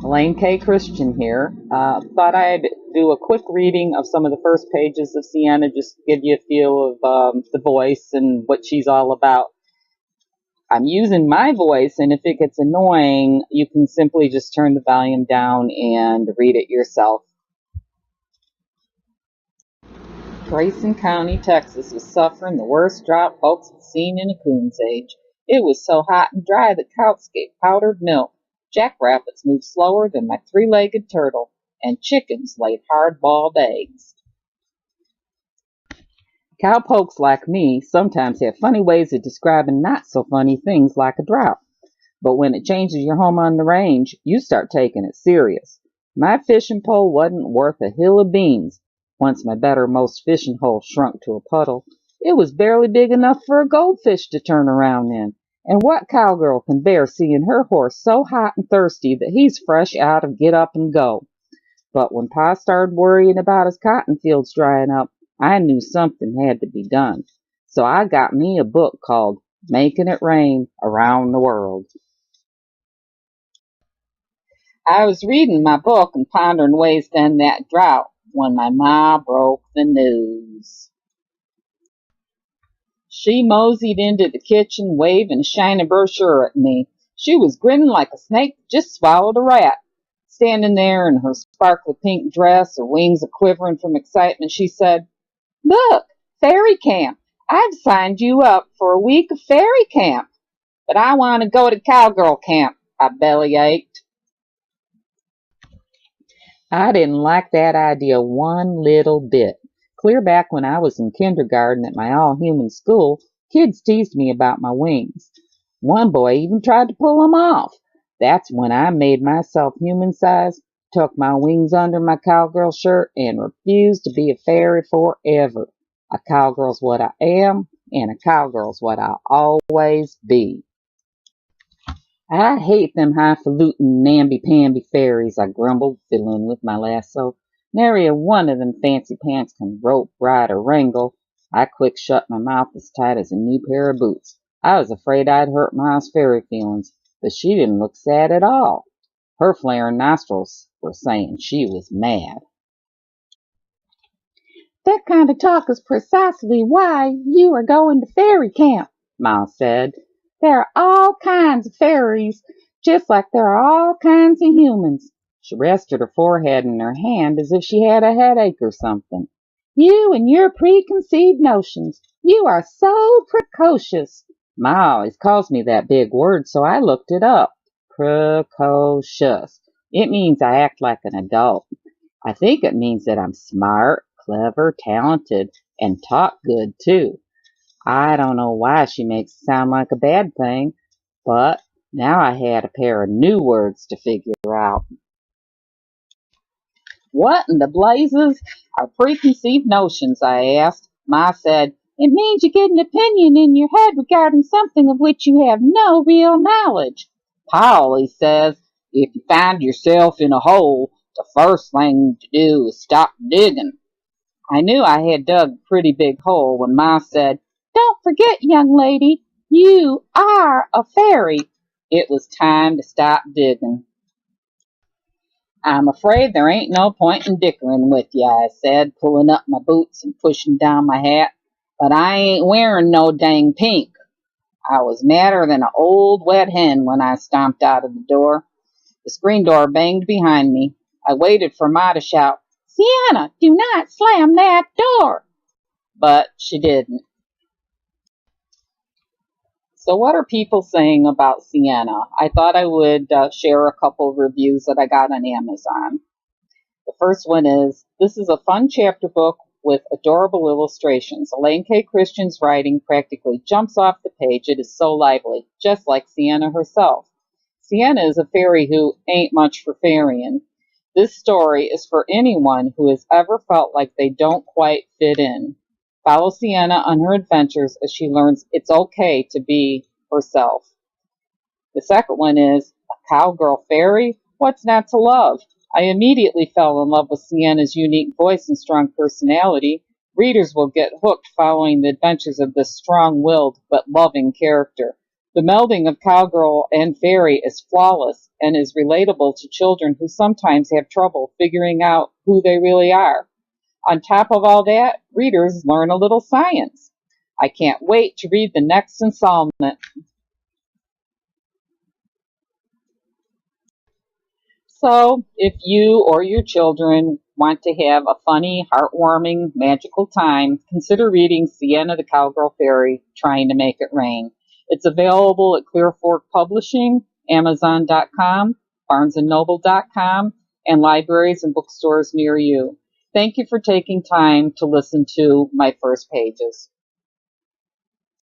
Alayne K. Christian here. Thought I'd do a quick reading of some of the first pages of Sienna, just to give you a feel of the voice and what she's all about. I'm using my voice, and if it gets annoying, you can simply just turn the volume down and read it yourself. Grayson County, Texas was suffering the worst drought folks had seen in a coon's age. It was so hot and dry that cows gave powdered milk. Jackrabbits moved slower than my three-legged turtle, and chickens laid hard-boiled eggs. Cowpokes like me sometimes have funny ways of describing not-so-funny things like a drought. But when it changes your home on the range, you start taking it serious. My fishing pole wasn't worth a hill of beans. Once my bettermost fishing hole shrunk to a puddle, it was barely big enough for a goldfish to turn around in. And what cowgirl can bear seeing her horse so hot and thirsty that he's fresh out of get up and go? But when Pa started worrying about his cotton fields drying up, I knew something had to be done. So I got me a book called Making It Rain Around the World. I was reading my book and pondering ways to end that drought when my ma broke the news. She moseyed into the kitchen, waving a shiny brochure at me. She was grinning like a snake that just swallowed a rat. Standing there in her sparkly pink dress, her wings a-quivering from excitement, she said, "Look, fairy camp. I've signed you up for a week of fairy camp." "But I want to go to cowgirl camp," I belly ached. I didn't like that idea one little bit. Clear back when I was in kindergarten at my all-human school, kids teased me about my wings. One boy even tried to pull them off. That's when I made myself human-sized, tucked my wings under my cowgirl shirt, and refused to be a fairy forever. A cowgirl's what I am, and a cowgirl's what I'll always be. "I hate them highfalutin, namby-pamby fairies," I grumbled, fiddling with my lasso. "Nary a one of them fancy pants can rope, ride, or wrangle." I quick shut my mouth as tight as a new pair of boots. I was afraid I'd hurt Ma's fairy feelings, but she didn't look sad at all. Her flaring nostrils were saying she was mad. "That kind of talk is precisely why you are going to fairy camp," Ma said. "There are all kinds of fairies, just like there are all kinds of humans." She rested her forehead in her hand as if she had a headache or something. "You and your preconceived notions. You are so precocious." Ma always calls me that big word, so I looked it up. Precocious. It means I act like an adult. I think it means that I'm smart, clever, talented, and talk good, too. I don't know why she makes it sound like a bad thing, but now I had a pair of new words to figure out. "What in the blazes are preconceived notions?" I asked. Ma said, "It means you get an opinion in your head regarding something of which you have no real knowledge." Pa always says, if you find yourself in a hole, the first thing to do is stop digging. I knew I had dug a pretty big hole when Ma said, "Don't forget, young lady, you are a fairy." It was time to stop digging. "I'm afraid there ain't no point in dickering with you," I said, pulling up my boots and pushing down my hat. "But I ain't wearing no dang pink." I was madder than an old wet hen when I stomped out of the door. The screen door banged behind me. I waited for Ma to shout, "Sienna, do not slam that door!" But she didn't. So what are people saying about Sienna? I thought I would share a couple of reviews that I got on Amazon. The first one is, "This is a fun chapter book with adorable illustrations. Alayne K. Christian's writing practically jumps off the page. It is so lively, just like Sienna herself." Sienna is a fairy who ain't much for fairying. This story is for anyone who has ever felt like they don't quite fit in. Follow Sienna on her adventures as she learns it's okay to be herself. The second one is, "A Cowgirl Fairy? What's not to love?" I immediately fell in love with Sienna's unique voice and strong personality. Readers will get hooked following the adventures of this strong-willed but loving character. The melding of Cowgirl and Fairy is flawless and is relatable to children who sometimes have trouble figuring out who they really are. On top of all that, readers learn a little science. I can't wait to read the next installment. So, if you or your children want to have a funny, heartwarming, magical time, consider reading Sienna the Cowgirl Fairy, Trying to Make It Rain. It's available at Clear Fork Publishing, Amazon.com, BarnesandNoble.com, and libraries and bookstores near you. Thank you for taking time to listen to my first pages.